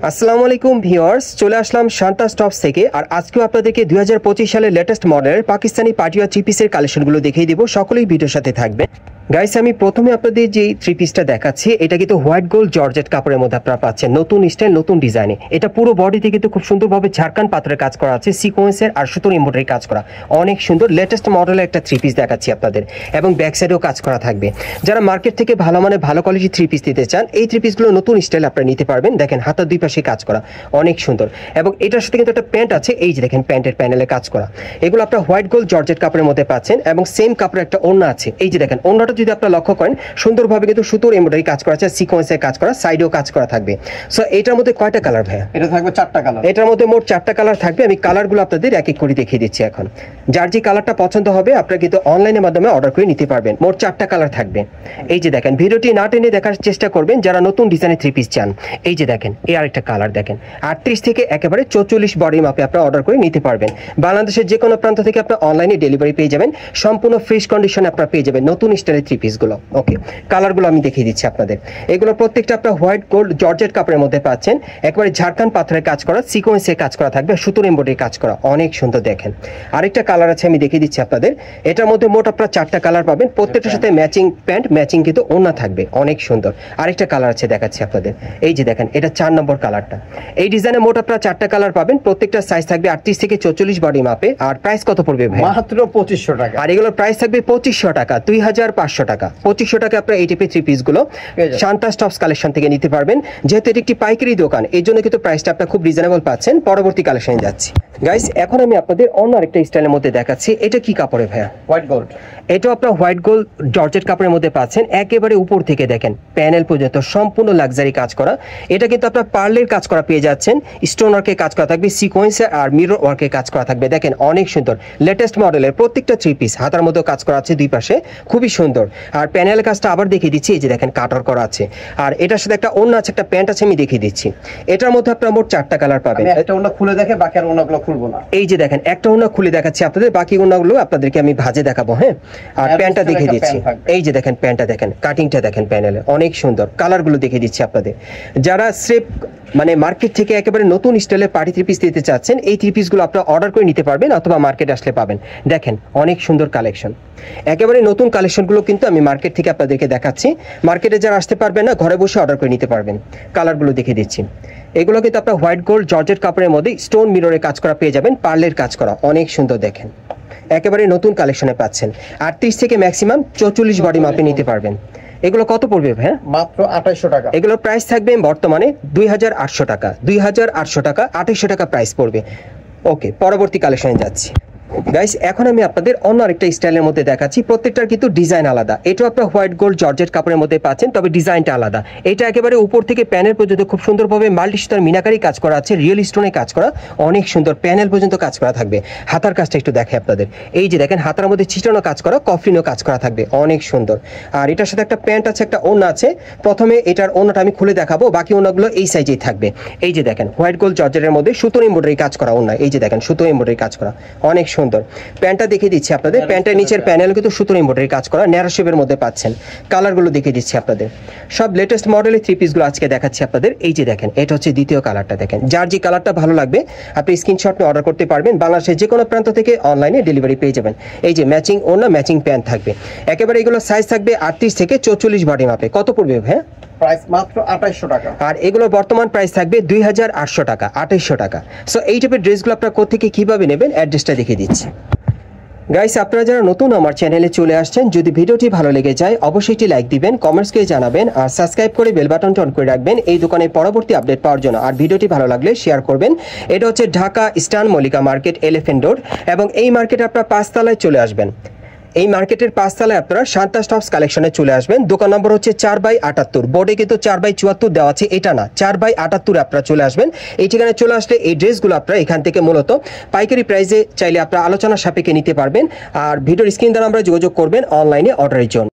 আসসালামু আলাইকুম ভিউয়ার্স, চলে আসলাম শান্তা স্টপস থেকে। আর আজকেও আপনাদেরকে 2025 সালের লেটেস্ট মডেলের পাকিস্তানি পাটিয়া থ্রি পিসের কালেকশনগুলো দেখিয়ে দিব। সকলেই ভিডিওর সাথে থাকবে। গাইস, আমি প্রথমে আপনাদের যে থ্রি পিসটা দেখাচ্ছি, এটা কিন্তু হোয়াইট গোল্ড জর্জেট কাপড়ের মধ্যে আপনারা পাচ্ছেন, নতুন স্টাইল, নতুন ডিজাইনে। এটা পুরো বডিতে কিন্তু খুব সুন্দরভাবে ঝাড়খান পাথরের কাজ করা আছে, সিকোয়েন্সের আর সুতোর এমব্রয়ডারি কাজ করা। অনেক সুন্দর লেটেস্ট মডেলের একটা থ্রি পিস দেখাচ্ছি আপনাদের, এবং ব্যাক সাইডেও কাজ করা থাকবে। যারা মার্কেট থেকে ভালো মানে ভালো কোয়ালিটির থ্রি পিস নিতে চান, এই থ্রি পিসগুলো নতুন স্টাইল আপনারা নিতে পারবেন। দেখেন হাতের দুই পাশে কাজ করা, অনেক সুন্দর। এবং এটার সাথে কিন্তু একটা প্যান্ট আছে, এই যে দেখেন প্যান্টের প্যানেলে কাজ করা। এগুলো আপনারা হোয়াইট গোল্ড জর্জেট কাপড়ের মধ্যে পাচ্ছেন, এবং সেম কাপড়ের একটা ওড়না আছে। এই যে দেখেন ওড়নাটা যদি আপনারা লক্ষ্য করেন, সুন্দরভাবে কিন্তু সুতোর এমব্রয়ডারি কাজ করা আছে, সিকোয়েন্সের কাজ করা, সাইডেও কাজ করা থাকবে। সো এটার মধ্যে কয়টা কালার ভাইয়া? এটা থাকবে 4টা কালার। এটার মধ্যে মোট 4টা কালার থাকবে। আমি কালারগুলো আপনাদের এক এক করে দেখিয়ে দিচ্ছি এখন। যার যে কালারটা পছন্দ হবে আপনারা কিন্তু অনলাইনের মাধ্যমে অর্ডার করে নিতে পারবেন। মোট 4টা কালার থাকবে। এই যে দেখেন, ভিডিওটি না টেনে দেখার চেষ্টা করবেন যারা নতুন ডিজাইনের থ্রি পিস চান। এই যে দেখেন, এই আরেকটা কালার দেখেন, 38 থেকে একেবারে 44 বডি মাপে আপনারা অর্ডার করে নিতে পারবেন। বাংলাদেশের যে কোনো প্রান্ত থেকে আপনারা অনলাইনে ডেলিভারি পেয়ে যাবেন, সম্পূর্ণ ফ্রেশ কন্ডিশনে আপনারা পেয়ে যাবেন নতুন স্টাইলের থ্রি পিসগুলো। ওকে, কালারগুলো আমি দেখিয়ে দিচ্ছি আপনাদের। এগুলো প্রত্যেকটা আপনারা হোয়াইট গোল্ড জর্জেট কাপড়ের মধ্যে পাচ্ছেন, একেবারে ঝাড়খান পাথরের কাজ করা, সিকোয়েন্সের কাজ করা থাকবে, সুতোর এমব্রয়ডারি কাজ করা, অনেক সুন্দর। দেখেন আরেকটা কালার আছে, আমি দেখিয়ে দিচ্ছি আপনাদের। এটার মধ্যে মোট আপনারা 4টা কালার পাবেন, প্রত্যেকটার সাথে ম্যাচিং প্যান্ট, ম্যাচিং কিন্তু ওড়না থাকবে, অনেক সুন্দর। আরেকটা কালার আছে, দেখাচ্ছি আপনাদের। এই যে দেখেন, এটা 4 নম্বর কালারটা। এই ডিজাইনে মোট আপনারা 4টা কালার পাবেন, প্রত্যেকটা সাইজ থাকবে 38 থেকে 44 বডি মাপে। আর প্রাইস কত পড়বে ভাই? মাত্র 2500 টাকা। আর এগুলোর প্রাইস থাকবে 2500 টাকা, 2500 টাকা। 2500 টাকা আপনারা এই টাইপের থ্রি পিসগুলো শান্তা স্টপস কালেকশন থেকে নিতে পারবেন। যেহেতু এটি একটি পাইকারি দোকান, এই জন্য কিন্তু প্রাইসটা আপনারা খুব রিজনেবল পাচ্ছেন। পরবর্তী কালেকশনে যাচ্ছি। গাইস, এখন আমি আপনাদের অন্য আরেকটা স্টাইলের মধ্যে দেখাচ্ছি। এটা কি কাপড়ে ভাইয়া? White gold. এটাও আপনারা হোয়াইট গোল্ড জর্জেট কাপড়ের মধ্যে পাচ্ছেন। একেবারে উপর থেকে দেখেন প্যানেল পর্যন্ত সম্পূর্ণ লাক্সারি কাজ করা। এটা কিন্তু আপনারা পার্লের কাজ করা পেয়ে যাচ্ছেন, স্টোন ওয়ার্কের কাজ করা থাকবে, সিকোয়েন্সের আর মিরর ওয়ার্কের কাজ করা থাকবে। দেখেন অনেক সুন্দর লেটেস্ট মডেলের প্রত্যেকটা থ্রি পিস, হাতার মধ্যে কাজ করা আছে দুই পাশে, খুবই সুন্দর। আর প্যানেলের কাজটা আবার দেখিয়ে দিচ্ছি, এই যে দেখেন কাটার করা আছে। আর এটার সাথে একটা ওড়না আছে, একটা প্যান্ট আছে, আমি দেখিয়ে দিচ্ছি। এটার মধ্যে আপনারা মোট 4টা কালার পাবেন। একটা ওড়না খুলে দেখে, বাকি আর ওড়নাগুলো খুলবো না। এই যে দেখেন, একটা ওড়না খুলে দেখাচ্ছি আপনাদের, বাকি ওড়নাগুলো আপনাদেরকে আমি ভাঁজে দেখাবো। হ্যাঁ, আর প্যান্টটা দেখিয়ে দিচ্ছি। এই যে দেখেন প্যান্টটা দেখেন, কাটিংটা দেখেন, প্যানেলে অনেক সুন্দর। কালারগুলো দেখিয়ে দিচ্ছি আপনাদের। যারা স্রেফ মানে মার্কেট থেকে একেবারে নতুন স্টাইলের পার্টি থ্রি পিস দিতে চাচ্ছেন, এই থ্রি পিসগুলো আপনারা অর্ডার করে নিতে পারবেন, অথবা মার্কেটে আসলে পাবেন। দেখেন অনেক সুন্দর কালেকশন, একেবারে নতুন কালেকশনগুলো কিন্তু আমি মার্কেট থেকে আপনাদেরকে দেখাচ্ছি। মার্কেটে যারা আসতে পারবেন না, ঘরে বসে অর্ডার করে নিতে পারবেন। কালারগুলো দেখিয়ে দিচ্ছি। এগুলো কিন্তু আপনার হোয়াইট গোল্ড জর্জেট কাপড়ের মধ্যে স্টোন মিররের কাজ করা পেয়ে যাবেন, পার্লের কাজ করা, অনেক সুন্দর। দেখেন একেবারে নতুন কালেকশনে পাচ্ছেন। 38 থেকে ম্যাক্সিমাম 44 বডি মাপে নিতে পারবেন। এগুলো কত পড়বে ভাই? মাত্র 2800 টাকা। এগুলোর প্রাইস থাকবে বর্তমানে 2800 টাকা, 2800 টাকা, 2800 টাকা প্রাইস পড়বে। ওকে, পরবর্তী কালেকশনে যাচ্ছি। গাইস, এখন আমি আপনাদের অন্য আরেকটা স্টাইলের মধ্যে দেখাচ্ছি। প্রত্যেকটার কিন্তু ডিজাইন আলাদা। এটা আপনারা হোয়াইট গোল্ড জর্জেট কাপড়ের মধ্যে পাচ্ছেন, তবে ডিজাইনটা আলাদা। এটা একেবারে উপর থেকে প্যানেল পর্যন্ত খুব সুন্দরভাবে মাল্টি সুতার মিনাকারি কাজ করা আছে, রিয়েল স্টোনে কাজ করা, অনেক সুন্দর। প্যানেল পর্যন্ত কাজ করা থাকবে। হাতার কাজটা একটু দেখে আপনাদের। এই যে দেখেন, হাতার মধ্যে ছিটানো কাজ করা, কফলিনও কাজ করা থাকবে, অনেক সুন্দর। আর এটার সাথে একটা প্যান্ট আছে, একটা ওড়না আছে। প্রথমে এটার ওড়নাটা আমি খুলে দেখাবো, বাকি ওড়নাগুলো এই সাইজেই থাকবে। এই যে দেখেন, হোয়াইট গোল্ড জর্জেটের মধ্যে সুতোর এমব্রয়ডারি কাজ করা ওড়না। এই যে দেখেন, সুতোর এমব্রয়ডারি কাজ করা, অনেক সুন্দর। প্যান্ট দেখিয়ে দিচ্ছি আপনাদের। প্যান্টের নিচের প্যানেল কিন্তু সুতোর এমব্রয়ডারি কাজ করা, ন্যারো শেপের মধ্যে পাচ্ছেন। কালারগুলো দেখিয়ে দিচ্ছি আপনাদের। সব লেটেস্ট মডেলের থ্রি পিসগুলো আজকে দেখাচ্ছি আপনাদের। এই যে দেখেন, এটা হচ্ছে দ্বিতীয় কালারটা। দেখেন যার যে কালারটা ভালো লাগবে আপনি স্ক্রিনশট নিয়ে অর্ডার করতে পারবেন। বাংলাদেশের যে কোনো প্রান্ত থেকে অনলাইনে ডেলিভারি পেয়ে যাবেন। এই যে ম্যাচিং ওড়না, ম্যাচিং প্যান্ট থাকবে। একেবারে এগুলো সাইজ থাকবে 38 থেকে 44 বডি মাপে। কত পড়বে ভাই? প্রাইস মাত্র 2800 টাকা। আর এগুলোর বর্তমান প্রাইস থাকবে 2800 টাকা, 2800 টাকা। সো এই টাইপের ড্রেসগুলো আপনারা কোথেকে কিভাবে নেবেন, অ্যাড্রেসটা দেখিয়ে দিচ্ছি। গাইস, আপনারা যারা নতুন আমার চ্যানেলে চলে আসছেন, যদি ভিডিওটি ভালো লেগে যায় অবশ্যই একটি লাইক দিবেন, কমেন্টস করে জানাবেন, আর সাবস্ক্রাইব করে বেল বাটনটা অন করে রাখবেন এই দোকানের পরবর্তী আপডেট পাওয়ার জন্য। আর ভিডিওটি ভালো লাগলে শেয়ার করবেন। এটা হচ্ছে Dhaka eastern Mallika market, elephant road, এবং এই মার্কেটে আপনারা 5 তলায় চলে আসবেন। এই মার্কেটের 5 তলায় আপনারা শান্তা স্টপস কালেকশনে চলে আসবেন। দোকান নম্বর হচ্ছে 4/78। বোর্ডে কিন্তু 4/74 দেওয়া আছে, এটা না, 4/78 আপনারা চলে আসবেন। এই ঠিকানায় চলে আসলে এই ড্রেসগুলো আপনারা এখান থেকে মূলত পাইকারি প্রাইসে চাইলে আপনারা আলোচনা সাপেক্ষে নিতে পারবেন। আর ভিডিওর স্ক্রিন দ্বারা আমরা যোগাযোগ করবেন অনলাইনে অর্ডারের জন্য।